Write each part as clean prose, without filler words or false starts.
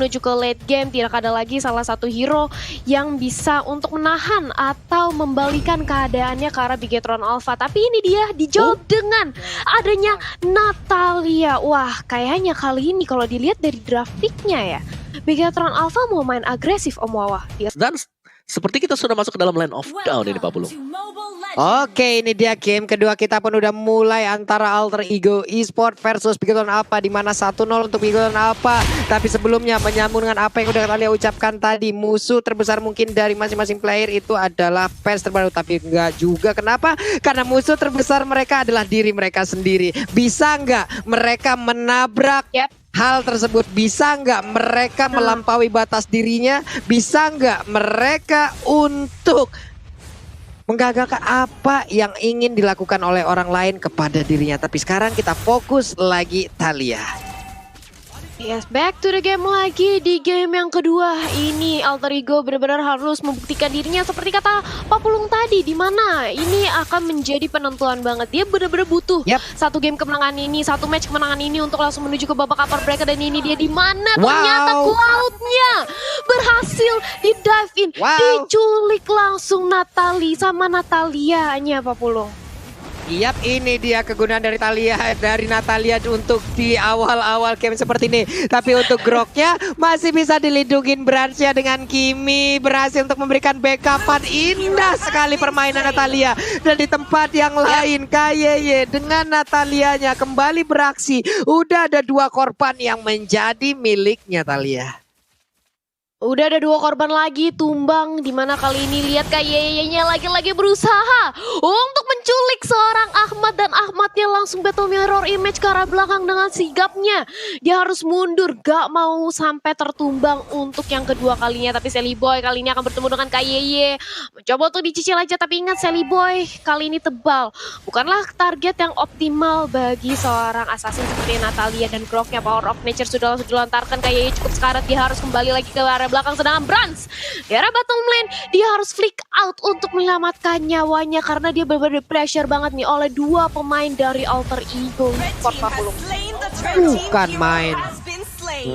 menuju ke late game. Tidak ada lagi salah satu hero yang bisa untuk menahan atau membalikan keadaannya ke arah Bigetron Alpha. Tapi ini dia dijawab dengan adanya Natalia. Wah, kayaknya kali ini kalau dilihat dari draft pick-nya ya, Bigetron Alpha mau main agresif Om Wawa. Dan seperti kita sudah masuk ke dalam Land of Down ini Pak Pulung. Oke, ini dia game kedua kita pun udah mulai antara Alter Ego Esport versus Bigetron Alpha, di mana 1-0 untuk Bigetron Alpha. Tapi sebelumnya menyambung dengan apa yang udah kalian ucapkan tadi, musuh terbesar mungkin dari masing-masing player itu adalah fans terbaru, tapi enggak juga. Kenapa? Karena musuh terbesar mereka adalah diri mereka sendiri. Bisa nggak mereka menabrak hal tersebut? Bisa nggak mereka melampaui batas dirinya? Bisa nggak mereka untuk menggagalkan apa yang ingin dilakukan oleh orang lain kepada dirinya? Tapi sekarang kita fokus lagi Thalia. Yes, back to the game lagi di game yang kedua. Ini Alter Ego benar-benar harus membuktikan dirinya seperti kata Pak Pulung tadi, di mana ini akan menjadi penentuan banget. Dia benar-benar butuh satu game kemenangan ini, satu match kemenangan ini untuk langsung menuju ke babak upper bracket. Dan ini dia di mana ternyata Cloud-nya berhasil di dive in, diculik langsung Natalie sama Natalia-nya Pak Pulung. Yap, ini dia kegunaan dari Natalia untuk di awal-awal game seperti ini. Tapi untuk Groknya masih bisa dilindungin Bransnya dengan Kimi. Berhasil untuk memberikan backupan. Indah sekali permainan Natalia. Dan di tempat yang lain KYY dengan Natalianya kembali beraksi. Udah ada 2 korban yang menjadi miliknya Thalia. Udah ada 2 korban lagi tumbang, dimana kali ini lihat KYY-nya lagi-lagi berusaha untuk menculik seorang Ahmad, dan Ahmadnya langsung battle mirror image ke arah belakang dengan sigapnya. Dia harus mundur, gak mau sampai tertumbang untuk yang kedua kalinya. Tapi Sally Boy kali ini akan bertemu dengan KYY. Mencoba untuk dicicil aja, tapi ingat Sally Boy kali ini tebal. Bukanlah target yang optimal bagi seorang assassin seperti Natalia, dan Groknya Power of Nature sudah langsung dilontarkan. KYY cukup sekarat, dia harus kembali lagi ke arah belakang. Sedangkan Brans di arah bottom lane, dia harus flick out untuk menyelamatkan nyawanya karena dia benar-benar pressure banget nih oleh 2 pemain dari Alter Ego. Bukan main.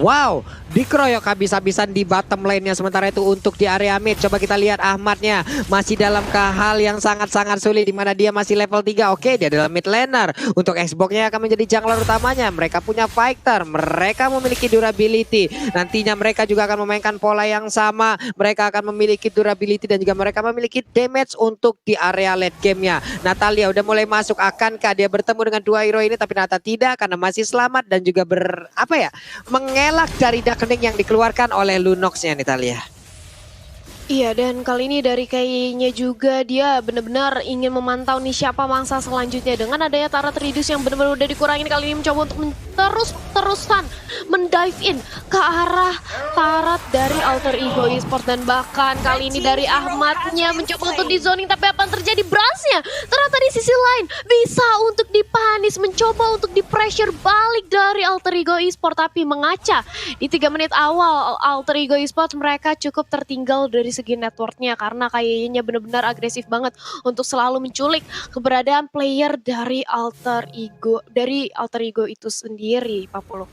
Wow, dikeroyok habis-habisan di bottom lane-nya. Sementara itu untuk di area mid, coba kita lihat Ahmadnya masih dalam hal yang sangat-sangat sulit, di mana dia masih level 3. Oke, dia adalah mid laner. Untuk Xbox-nya akan menjadi jungler utamanya. Mereka punya fighter, mereka memiliki durability. Nantinya mereka juga akan memainkan pola yang sama. Mereka akan memiliki durability dan juga mereka memiliki damage untuk di area late game-nya. Natalia udah mulai masuk. Akankah dia bertemu dengan 2 hero ini? Tapi ternyata tidak, karena masih selamat dan juga mengelak dari darkening yang dikeluarkan oleh Lunox-nya Natalia. Iya, dan kali ini dari kayaknya juga dia benar-benar ingin memantau nih siapa mangsa selanjutnya. Dengan adanya Tara Tridus yang benar-benar udah dikurangin, kali ini mencoba untuk terus-terusan mendive in ke arah Tarat dari Alter Ego Esport. Dan bahkan kali ini dari Ahmadnya mencoba untuk di zoning, tapi apa yang terjadi? Bransnya ternyata di sisi lain bisa untuk dipanis, mencoba untuk di pressure balik dari Alter Ego Esport, tapi mengaca di 3 menit awal. Alter Ego Esport mereka cukup tertinggal dari segi networknya karena kayaknya benar-benar agresif banget untuk selalu menculik keberadaan player dari Alter Ego itu sendiri, Pak Pulung.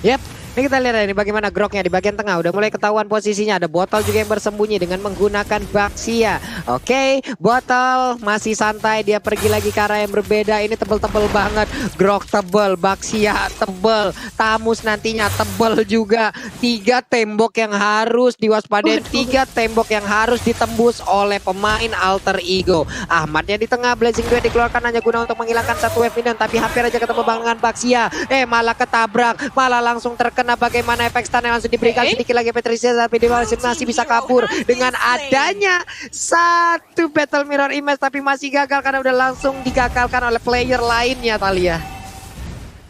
Yep, ini kita lihat ini bagaimana Groknya di bagian tengah udah mulai ketahuan posisinya. Ada botol juga yang bersembunyi dengan menggunakan Baxia. Oke, botol masih santai, dia pergi lagi ke arah yang berbeda. Ini tebel-tebel banget. Grok tebel, Baxia tebel, Tamus nantinya tebel juga. 3 tembok yang harus diwaspadai, 3 tembok yang harus ditembus oleh pemain Alter Ego. Ahmadnya di tengah, Blazing Duet dikeluarkan hanya guna untuk menghilangkan 1 wave minion, tapi hampir aja ketemu dengan Baxia. Malah ketabrak, malah langsung terkena. Bagaimana efek stun yang langsung diberikan sedikit lagi Patricia, tapi dia masih bisa kabur dengan adanya 1 battle mirror image, tapi masih gagal karena udah langsung digagalkan oleh player lainnya Thalia.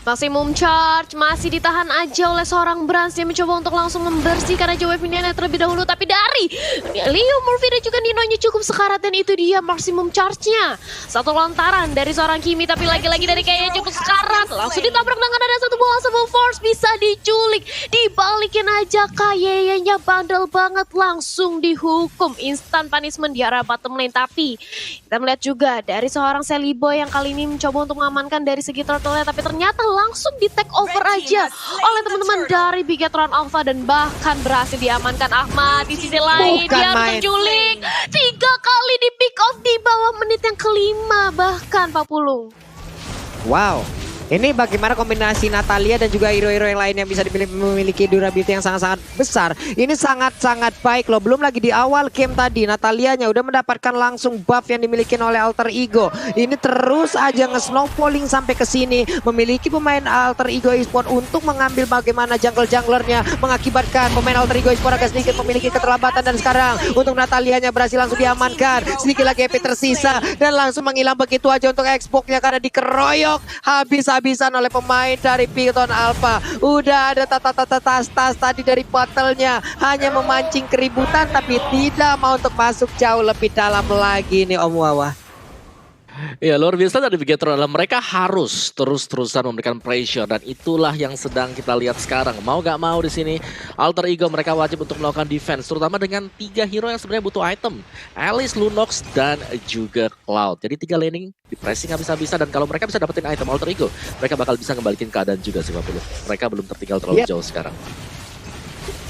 Maximum charge masih ditahan aja oleh seorang Brans. Dia mencoba untuk langsung membersihkan aja wave minion terlebih dahulu, tapi dari Leo Murphy dan juga Ninonya cukup sekarat, dan itu dia maximum charge-nya. 1 lontaran dari seorang Kimi, tapi lagi-lagi dari kayaknya cukup sekarat. Langsung ditabrak dengan ada 1 bola Summon Force, bisa diculik. Dibalikin aja kayaknya bandel banget, langsung dihukum. Instant punishment di arah bottom lane. Tapi kita melihat juga dari seorang Sally Boy yang kali ini mencoba untuk mengamankan dari segi turtle-nya, tapi ternyata langsung di take over aja oleh teman-teman dari Bigetron Alpha dan bahkan berhasil diamankan Ahmad. Di sisi lain Bukan dia harus main. terculik 3 kali di pick off di bawah menit yang kelima bahkan Pak Pulung. Wow. Ini bagaimana kombinasi Natalia dan juga hero-hero yang lain yang bisa memiliki durability yang sangat-sangat besar. Ini sangat-sangat baik loh. Belum lagi di awal game tadi Natalianya udah mendapatkan langsung buff yang dimiliki oleh Alter Ego. Ini terus aja nge-snowballing sampai ke sini. Memiliki pemain Alter Ego Esport untuk mengambil bagaimana jungle-junglernya. Mengakibatkan pemain Alter Ego Esport agak sedikit memiliki keterlambatan. Dan sekarang untuk Natalianya berhasil langsung diamankan. Sedikit lagi EP tersisa. Dan langsung menghilang begitu aja untuk Xbox-nya karena dikeroyok habis-habisan oleh pemain dari Bigetron Alpha. Udah ada tas-tas tadi dari battle-nya, hanya memancing keributan tapi tidak mau untuk masuk jauh lebih dalam lagi nih Om Wawa. Ya luar biasa dari Bigetron adalah mereka harus terus-terusan memberikan pressure dan itulah yang sedang kita lihat sekarang. Mau gak mau di sini Alter Ego mereka wajib untuk melakukan defense terutama dengan 3 hero yang sebenarnya butuh item. Alice, Lunox dan juga Cloud. Jadi 3 laning di pressing habis-habisan dan kalau mereka bisa dapetin item Alter Ego mereka bakal bisa ngembalikin keadaan juga 50. Mereka belum tertinggal terlalu jauh sekarang.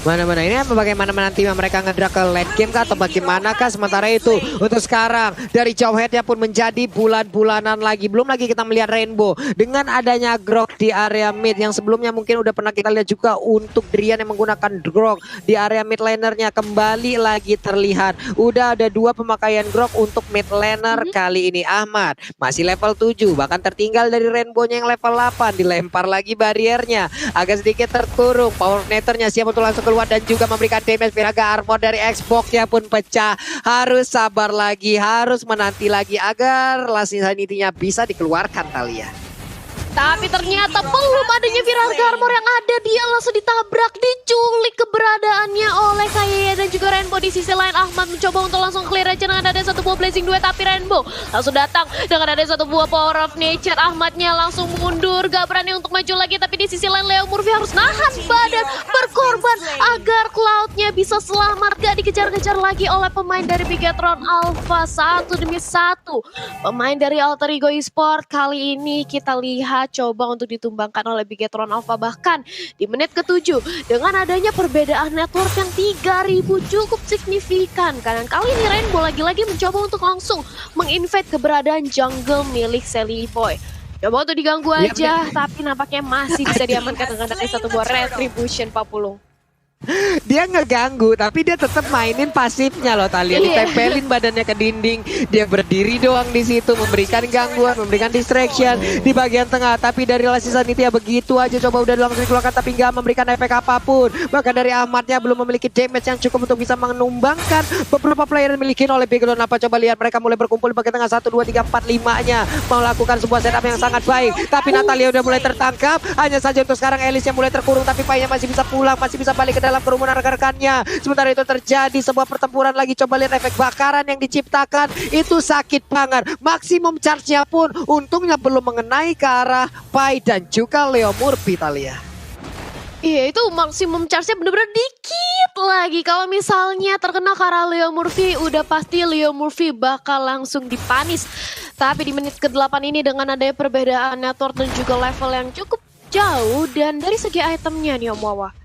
Mana-mana ini bagaimana nanti mereka ngedrak ke late game kah atau bagaimanakah. Sementara itu untuk sekarang dari jauh headnya pun menjadi bulan-bulanan lagi. Belum lagi kita melihat Rainbow dengan adanya Grok di area mid yang sebelumnya mungkin udah pernah kita lihat juga untuk Drian yang menggunakan Grok di area mid lanernya kembali lagi terlihat. Udah ada 2 pemakaian Grok untuk mid laner kali ini. Ahmad masih level 7 bahkan tertinggal dari Rainbow-nya yang level 8. Dilempar lagi bariernya agak sedikit terkurung. Power netternya siap untuk langsung keluar dan juga memberikan damage. Viraga armor dari Xbox-nya pun pecah. Harus sabar lagi, harus menanti lagi agar Last Insanity-nya bisa dikeluarkan Talia. Tapi ternyata belum adanya Viraga Armor yang ada, dia langsung ditabrak, diculik keberadaannya oleh Kayaya dan juga Rainbow. Di sisi lain Ahmad mencoba untuk langsung clear aja dengan ada satu buah Blazing 2, tapi Rainbow langsung datang dengan ada satu buah Power of Nature. Ahmadnya langsung mundur, gak berani untuk maju lagi, tapi di sisi lain Leo Murphy harus nahan badan, berkorban agar Cloud-nya bisa selamat, gak dikejar-kejar lagi oleh pemain dari Bigetron Alpha. 1 demi 1 pemain dari Alter Ego Esport kali ini kita lihat coba untuk ditumbangkan oleh Bigetron Alpha bahkan di menit ke-7 dengan adanya perbedaan network yang 3000 cukup signifikan. Karena kali ini Rainbow lagi-lagi mencoba untuk langsung menginvade keberadaan jungle milik Sally Boy. Coba untuk diganggu aja, tapi nampaknya masih bisa diamankan dengan ada satu buah Retribution Pak Pulung. Dia ngeganggu tapi dia tetap mainin pasifnya loh Talia. Ditempelin badannya ke dinding, dia berdiri doang di situ memberikan gangguan, memberikan distraction di bagian tengah. Tapi dari Last Insanity ya begitu aja coba udah langsung dikeluarkan tapi nggak memberikan efek apapun. Bahkan dari Ahmadnya belum memiliki damage yang cukup untuk bisa menumbangkan beberapa player yang dimiliki oleh Bigetron. Apa coba lihat mereka mulai berkumpul di bagian tengah 1, 2, 3, 4, 5-nya melakukan sebuah setup yang sangat baik. Tapi Natalia udah mulai tertangkap. Hanya saja untuk sekarang Alice yang mulai terkurung tapi Painya masih bisa pulang, masih bisa balik ke dalam kerumunan rekan-rekannya. Sementara itu terjadi sebuah pertempuran lagi. Coba lihat efek bakaran yang diciptakan. Itu sakit banget. Maksimum charge-nya pun untungnya belum mengenai ke arah Pai dan juga Leo Murphy Talia. Iya itu maksimum charge-nya bener-bener dikit lagi. Kalau misalnya terkena ke arah Leo Murphy udah pasti Leo Murphy bakal langsung dipanis. Tapi di menit ke-8 ini dengan adanya perbedaan network dan juga level yang cukup jauh dan dari segi itemnya nih Om Wawa.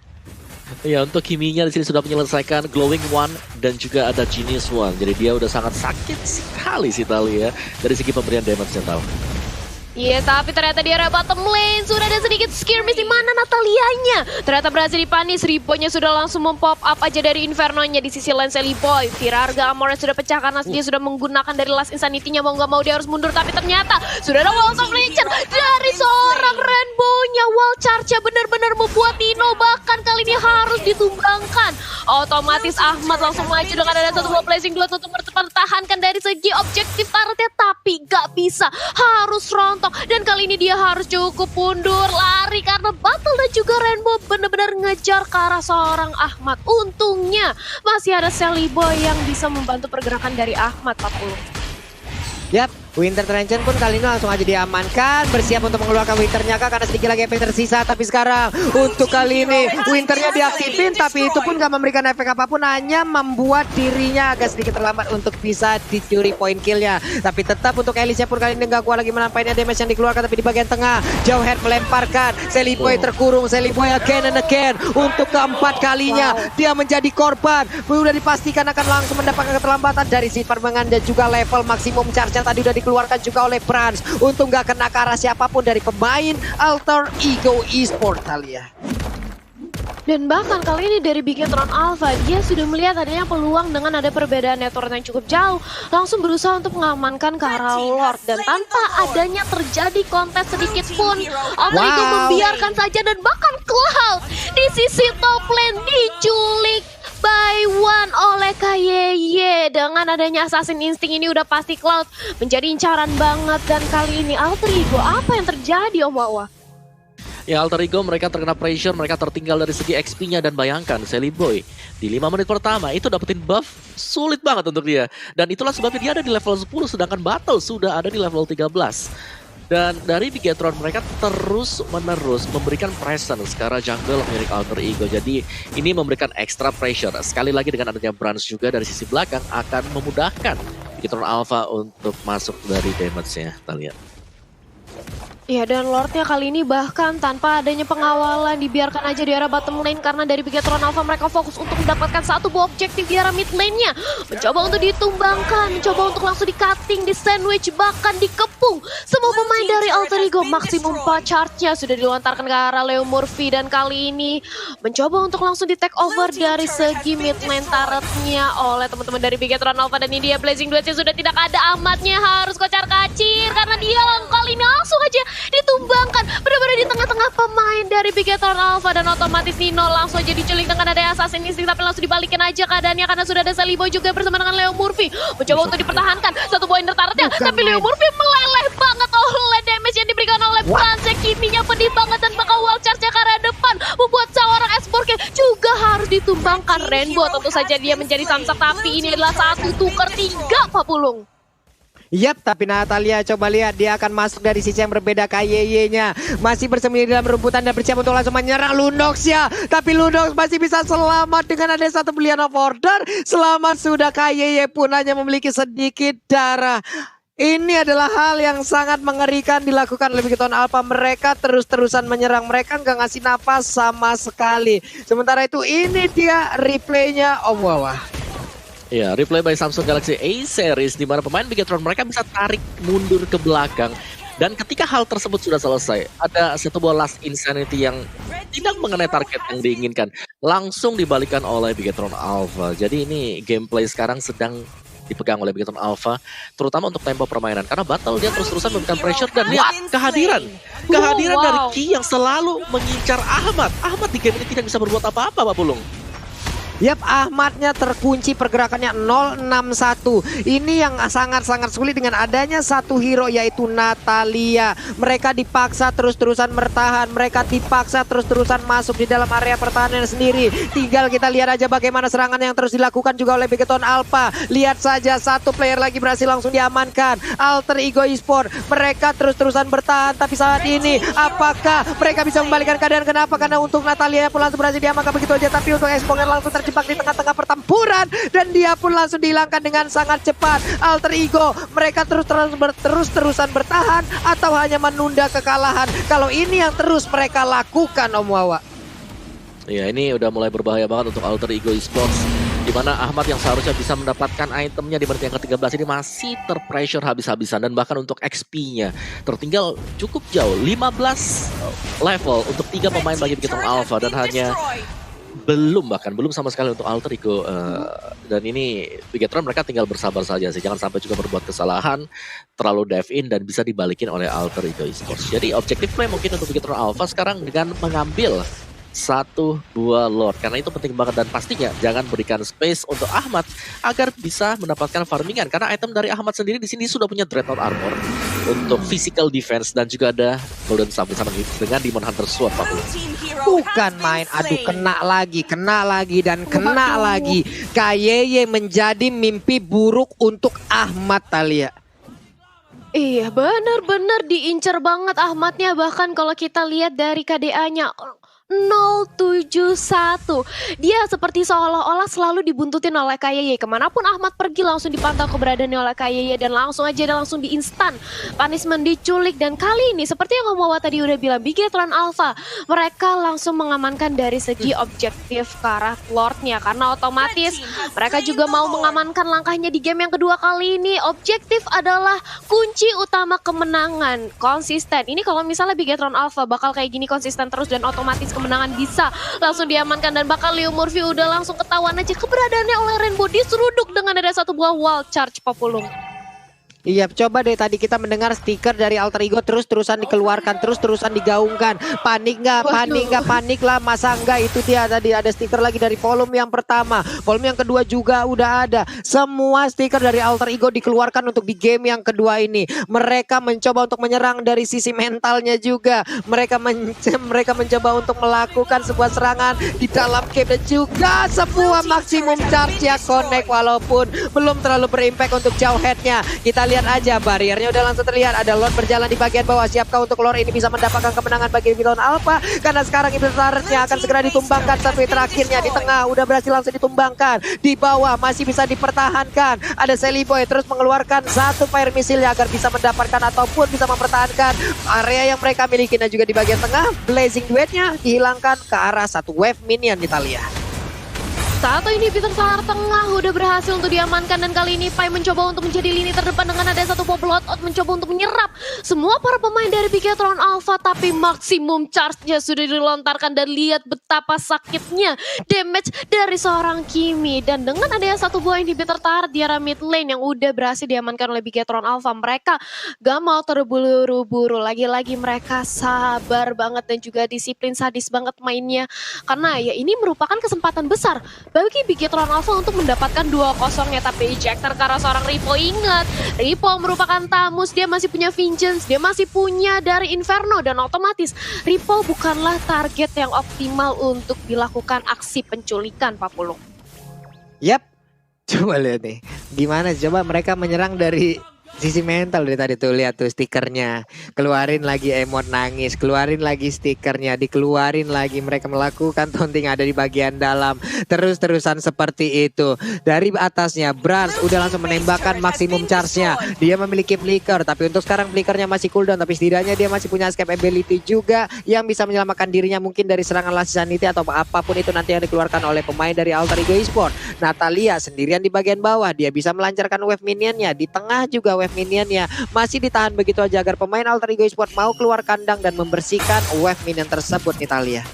Ya untuk Kiminya di sini sudah menyelesaikan Glowing One dan juga ada Genius One. Jadi dia udah sangat sakit sekali sih Talia dari segi pemberian damage-nya tahu. Iya, tapi ternyata di area bottom lane sudah ada sedikit skirmish di mana Natalianya. Ternyata berhasil dipanis, Ribonya sudah langsung mempop up aja dari Inferno-nya di sisi lane Sally Boy. Virarga Amornya sudah pecah karena dia sudah menggunakan dari Last Insanity-nya. Mau nggak mau dia harus mundur, tapi ternyata sudah ada Walls of Nature dari seorang Rainbow-nya. Wall charge-nya benar-benar membuat Dino bahkan kali ini harus ditumbangkan. Otomatis Ahmad langsung maju dengan ada satu buah Blazing 2 untuk mempertahankan dari segi objektif turretnya, tapi gak bisa, harus rontok. Dan kali ini dia harus cukup mundur, lari karena Battle dan juga Rainbow benar-benar ngejar ke arah seorang Ahmad. Untungnya masih ada Sally Boy yang bisa membantu pergerakan dari Ahmad, Pak Pulung. Yap, Winter Trenchen pun kali ini langsung aja diamankan. Bersiap untuk mengeluarkan Winternya kah, karena sedikit lagi efek tersisa. Tapi sekarang untuk kali ini Winternya diaktifin. Tapi itu pun gak memberikan efek apapun. Hanya membuat dirinya agak sedikit terlambat untuk bisa dicuri poin killnya. Tapi tetap untuk Elisha pun kali ini gak kuat lagi menampainya damage yang dikeluarkan. Tapi di bagian tengah Jauhead melemparkan. Selly Boy terkurung. Selly Boy again and again. Untuk keempat kalinya dia menjadi korban. Sudah dipastikan akan langsung mendapatkan keterlambatan dari si permengan. Dan juga level maksimum charge yang tadi udah dikeluarkan juga oleh Brans untuk nggak kena ke arah siapapun dari pemain Alter Ego Esports Thalia. Dan bahkan kali ini dari Bigetron Alpha, dia sudah melihat adanya peluang dengan ada perbedaan network yang cukup jauh. Langsung berusaha untuk mengamankan ke arah Lord. Dan tanpa adanya terjadi kontes sedikit pun, Alter Ego membiarkan saja. Dan bahkan Cloud di sisi top lane diculik by one oleh KYY. Dengan adanya Assassin Instinct ini udah pasti Cloud menjadi incaran banget. Dan kali ini Alter Ego, apa yang terjadi Om Wawa? Ya, Alter Ego mereka terkena pressure, mereka tertinggal dari segi XP-nya. Dan bayangkan Selly Boy di 5 menit pertama itu dapetin buff sulit banget untuk dia. Dan itulah sebabnya dia ada di level 10 sedangkan Battle sudah ada di level 13. Dan dari Bigetron mereka terus-menerus memberikan presence ke arah jungle milik Alter Ego. Jadi ini memberikan extra pressure. Sekali lagi dengan adanya Brans juga dari sisi belakang akan memudahkan Bigetron Alpha untuk masuk dari damage-nya. Kita lihat. Ya, dan Lordnya kali ini bahkan tanpa adanya pengawalan dibiarkan aja di arah bottom lane. Karena dari Bigetron Alpha mereka fokus untuk mendapatkan satu buah objektif di arah mid lane-nya. Mencoba untuk ditumbangkan, mencoba untuk langsung di-cutting, di-sandwich, bahkan dikepung. Semua pemain dari Alter Ego maksimum charge-nya sudah dilontarkan ke arah Leo Murphy. Dan kali ini mencoba untuk langsung di-take over dari segi mid lane turret-nya oleh teman-teman dari Bigetron Alpha. Dan ini dia Blazing Duets sudah tidak ada amatnya, harus kocar-kacir. Karena dia kali ini langsung aja ditumbangkan benar-benar di tengah-tengah pemain dari Bigetron Alpha. Dan otomatis Nino langsung aja diculik dengan ada Assassin Instinct. Tapi langsung dibalikin aja keadaannya karena sudah ada Selly Boy juga bersama dengan Leo Murphy. Mencoba untuk dipertahankan satu poin turretnya. Tapi Leo Murphy meleleh banget oleh damage yang diberikan oleh Brans. Kiminya pedih banget dan bakal wall charge-nya ke arah depan. Membuat seorang Esportnya juga harus ditumbangkan. Rainbow tentu saja dia menjadi samsak. Tapi ini adalah 1 tukar 3 Pak Pulung. Yap, tapi Natalia coba lihat dia akan masuk dari sisi yang berbeda. KYY-nya masih bersembunyi dalam rumputan dan bersiap untuk langsung menyerang Lundox ya. Tapi Lundox masih bisa selamat dengan ada satu belian of order. Selamat sudah, KYY pun hanya memiliki sedikit darah. Ini adalah hal yang sangat mengerikan dilakukan oleh Bigetron Alpha. Mereka terus-terusan menyerang, mereka nggak ngasih napas sama sekali. Sementara itu ini dia replaynya Om Wawa. Ya, replay by Samsung Galaxy A-Series di mana pemain Bigetron mereka bisa tarik mundur ke belakang. Dan ketika hal tersebut sudah selesai, ada satu buah last insanity yang tidak mengenai target yang diinginkan. Langsung dibalikan oleh Bigetron Alpha. Jadi ini gameplay sekarang sedang dipegang oleh Bigetron Alpha, terutama untuk tempo permainan. Karena Battle dia terus-terusan memberikan pressure dan lihat kehadiran dari Ki yang selalu mengincar Ahmad. Ahmad di game ini tidak bisa berbuat apa-apa, Pak Pulung. Yap, Ahmadnya terkunci, pergerakannya 061. Ini yang sangat-sangat sulit dengan adanya satu hero yaitu Natalia. Mereka dipaksa terus-terusan bertahan, mereka dipaksa terus-terusan masuk di dalam area pertahanan sendiri. Tinggal kita lihat aja bagaimana serangan yang terus dilakukan juga oleh Bigetron Alpha. Lihat saja satu player lagi berhasil langsung diamankan. Alter Ego Esports, mereka terus-terusan bertahan. Tapi saat ini apakah mereka bisa membalikan keadaan? Kenapa? Karena untuk Natalia pun langsung berhasil diamankan begitu aja. Tapi untuk Esponger langsung terjebak di tengah-tengah pertempuran dan dia pun langsung dihilangkan dengan sangat cepat. Alter Ego mereka terus-terusan bertahan atau hanya menunda kekalahan? Kalau ini yang terus mereka lakukan Om Wawa. Ya, ini udah mulai berbahaya banget untuk Alter Ego Esports, di mana Ahmad yang seharusnya bisa mendapatkan itemnya di menit yang ke-13 ini masih terpressure habis-habisan. Dan bahkan untuk XP-nya tertinggal cukup jauh, 15 level untuk 3 pemain bagi Bigetron Alpha. Dan hanya belum sama sekali untuk Alter Ego. Dan ini Bigetron mereka tinggal bersabar saja sih, jangan sampai juga berbuat kesalahan terlalu dive in dan bisa dibalikin oleh Alter Ego Esports. Jadi objektif play mungkin untuk Bigetron Alpha sekarang dengan mengambil satu buah Lord, karena itu penting banget. Dan pastinya jangan berikan space untuk Ahmad agar bisa mendapatkan farmingan, karena item dari Ahmad sendiri di sini sudah punya Dreadnought Armor untuk physical defense dan juga ada Golden Staff bersama dengan Demon Hunter Sword. Bukan main, aduh kena lagi dan kena lagi. KYY menjadi mimpi buruk untuk Ahmad Thalia. Iya, bener-bener diincer banget Ahmadnya, bahkan kalau kita lihat dari KDA-nya 071. Dia seperti seolah-olah selalu dibuntutin oleh KYY. Kemanapun Ahmad pergi langsung dipantau keberadaannya oleh KYY dan langsung aja dan langsung di instan punishment, diculik. Dan kali ini seperti yang Om Wawa tadi udah bilang, Bigetron Alpha mereka langsung mengamankan dari segi objektif ke arah Lordnya, karena otomatis mereka juga mau mengamankan langkahnya di game yang kedua kali ini. Objektif adalah kunci utama kemenangan, konsisten. Ini kalau misalnya Bigetron Alpha bakal kayak gini konsisten terus dan otomatis kemenangan bisa langsung diamankan, dan bakal Leo Murphy udah langsung ketahuan aja keberadaannya oleh Rainbow, diseruduk dengan ada satu buah wall charge Papulung. Iya, coba deh tadi kita mendengar stiker dari Alter Ego terus-terusan dikeluarkan, terus-terusan digaungkan. Panik nggak? Panik nggak? Panik lah, masa enggak? Itu dia tadi ada stiker lagi dari volume yang pertama. Volume yang kedua juga udah ada. Semua stiker dari Alter Ego dikeluarkan untuk di game yang kedua ini. Mereka mencoba untuk menyerang dari sisi mentalnya juga. Mereka mencoba untuk melakukan sebuah serangan di dalam game dan juga sebuah maksimum charge ya connect, walaupun belum terlalu berimpact untuk jauh headnya. Kita lihat aja barriernya udah langsung terlihat, ada Lord berjalan di bagian bawah. Siapkah untuk Lord ini bisa mendapatkan kemenangan bagi Bigetron Alpha? Karena sekarang Iblisarnya akan segera ditumbangkan. Satu terakhirnya di tengah udah berhasil langsung ditumbangkan. Di bawah masih bisa dipertahankan. Ada Sally Boy terus mengeluarkan satu fire missile agar bisa mendapatkan ataupun bisa mempertahankan area yang mereka miliki. Dan juga di bagian tengah Blazing Duetnya dihilangkan ke arah satu wave minion Italia. Satu inhibitor selar tengah udah berhasil untuk diamankan, dan kali ini Pai mencoba untuk menjadi lini terdepan dengan ada satu pop bloodout mencoba untuk menyerap semua para pemain dari Bigetron Alpha, tapi maksimum charge-nya sudah dilontarkan dan lihat betapa sakitnya damage dari seorang Kimi. Dan dengan adanya satu buah inhibitor turret di arah mid lane yang udah berhasil diamankan oleh Bigetron Alpha, mereka gak mau terburu-buru. Lagi-lagi mereka sabar banget dan juga disiplin, sadis banget mainnya, karena ya ini merupakan kesempatan besar bagi Bigetron Alpha untuk mendapatkan 2-0-nya. Tapi ejector ke arah seorang Ripo. Ingat, Ripo merupakan tamus, dia masih punya Vengeance, dia masih punya dari Inferno, dan otomatis Ripo bukanlah target yang optimal untuk dilakukan aksi penculikan Papulung. Yap, coba lihat nih gimana coba mereka menyerang dari sisi mental. Dari tadi tuh lihat tuh stikernya, keluarin lagi emot nangis, keluarin lagi stikernya, dikeluarin lagi. Mereka melakukan taunting ada di bagian dalam, terus-terusan seperti itu. Dari atasnya Brans udah langsung menembakkan maksimum charge-nya. Dia memiliki flicker, tapi untuk sekarang flickernya masih cooldown, tapi setidaknya dia masih punya escape ability juga yang bisa menyelamatkan dirinya mungkin dari serangan Last Sanity atau apapun itu nanti yang dikeluarkan oleh pemain dari Alter Ego Esports. Natalia sendirian di bagian bawah, dia bisa melancarkan wave minionnya. Di tengah juga wave minionnya masih ditahan begitu aja agar pemain Alter Ego Esports mau keluar kandang dan membersihkan wave minion tersebut Italia.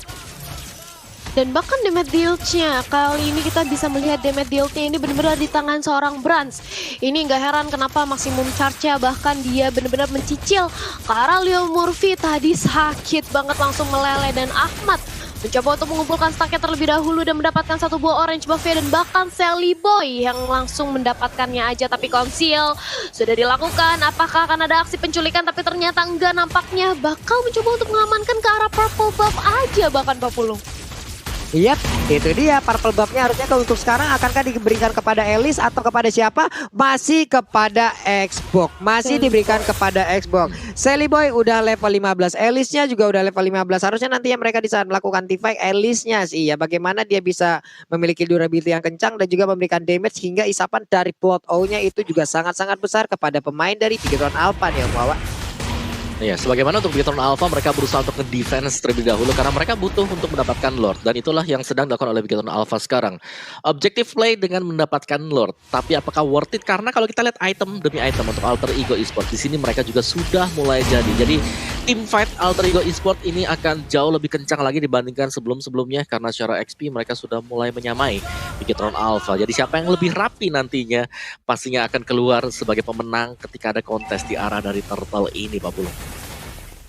Dan bahkan damage deal-nya, kali ini kita bisa melihat damage deal-nya ini benar-benar di tangan seorang Brans. Ini nggak heran kenapa maksimum charge-nya bahkan dia benar-benar mencicil ke arah Leo Murphy. Tadi sakit banget langsung meleleh, dan Ahmad mencoba untuk mengumpulkan stacknya terlebih dahulu dan mendapatkan satu buah orange buff-nya, dan bahkan Sally Boy yang langsung mendapatkannya aja. Tapi conceal sudah dilakukan. Apakah akan ada aksi penculikan? Tapi ternyata enggak, nampaknya bakal mencoba untuk mengamankan ke arah purple buff aja bahkan Papulung. Yap, itu dia purple buff-nya harusnya untuk sekarang akankah diberikan kepada Elis atau kepada siapa? Masih kepada Xbox. Masih diberikan kepada Xbox. Sally Boy udah level 15, Elisnya juga udah level 15. Harusnya nanti mereka di saat melakukan teamfight Elisnya sih ya, bagaimana dia bisa memiliki durability yang kencang dan juga memberikan damage hingga isapan dari plot O-nya itu juga sangat-sangat besar kepada pemain dari Bigetron Alpha nih Om Wawa. Ya, sebagaimana untuk Bigetron Alpha mereka berusaha untuk nge-defense terlebih dahulu karena mereka butuh untuk mendapatkan Lord, dan itulah yang sedang dilakukan oleh Bigetron Alpha sekarang. Objective play dengan mendapatkan Lord, tapi apakah worth it? Karena kalau kita lihat item demi item untuk Alter Ego Esports di sini mereka juga sudah mulai jadi. Jadi tim fight Alter Ego Esports ini akan jauh lebih kencang lagi dibandingkan sebelum-sebelumnya karena secara XP mereka sudah mulai menyamai Bigetron Alpha. Jadi siapa yang lebih rapi nantinya pastinya akan keluar sebagai pemenang ketika ada kontes di arah dari Turtle ini, Pak Bulung.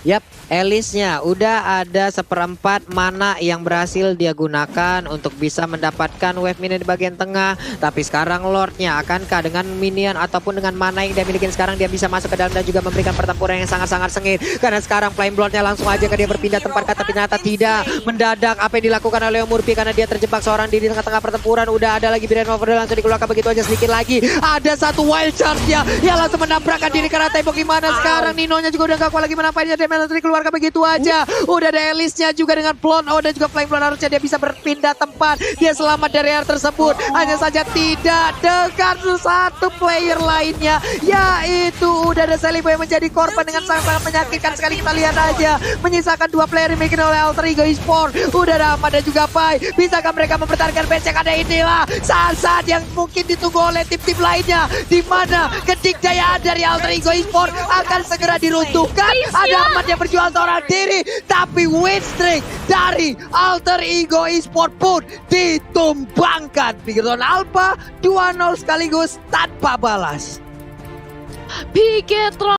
Yap, Elisnya udah ada 1/4 mana yang berhasil dia gunakan untuk bisa mendapatkan wave minion di bagian tengah. Tapi sekarang Lordnya akankah dengan minion ataupun dengan mana yang dia miliki sekarang dia bisa masuk ke dalam dan juga memberikan pertempuran yang sangat-sangat sengit. Karena sekarang Flame Bloodnya langsung aja dia berpindah tempat, kata ternyata tidak. Mendadak apa yang dilakukan oleh Murphy karena dia terjebak seorang diri di tengah-tengah pertempuran. Udah ada lagi Brain Over langsung dikeluarkan begitu aja, sedikit lagi. Ada satu wild charge-nya yang langsung menabrakkan diri karena tembok. Gimana sekarang Ninonya juga udah gak kuat lagi menampainya, dia langsung dikeluarkan begitu aja. Udah ada Elisnya juga dengan Plon, dan juga Flame Blood, harusnya dia bisa berpindah tempat. Dia selamat dari area tersebut. Hanya saja tidak dengan satu player lainnya, yaitu udah ada Celibo yang menjadi korban dengan sangat-sangat menyakitkan sekali. Kita lihat aja, menyisakan 2 player yang dimiliki oleh Alter Ego Esports. Udah ada Ahmad dan juga Pai. Bisakah mereka mempertahankan bench yang ada? Inilah saat-saat yang mungkin ditunggu oleh tim-tim lainnya, di mana kedikdayaan dari Alter Ego Esports akan segera diruntuhkan. Ada Ahmad yang berjuang seorang diri, tapi win streak dari Alter Ego Esports pun ditumbangkan. Bigetron Alpha 2-0 sekaligus tanpa balas. Bigetron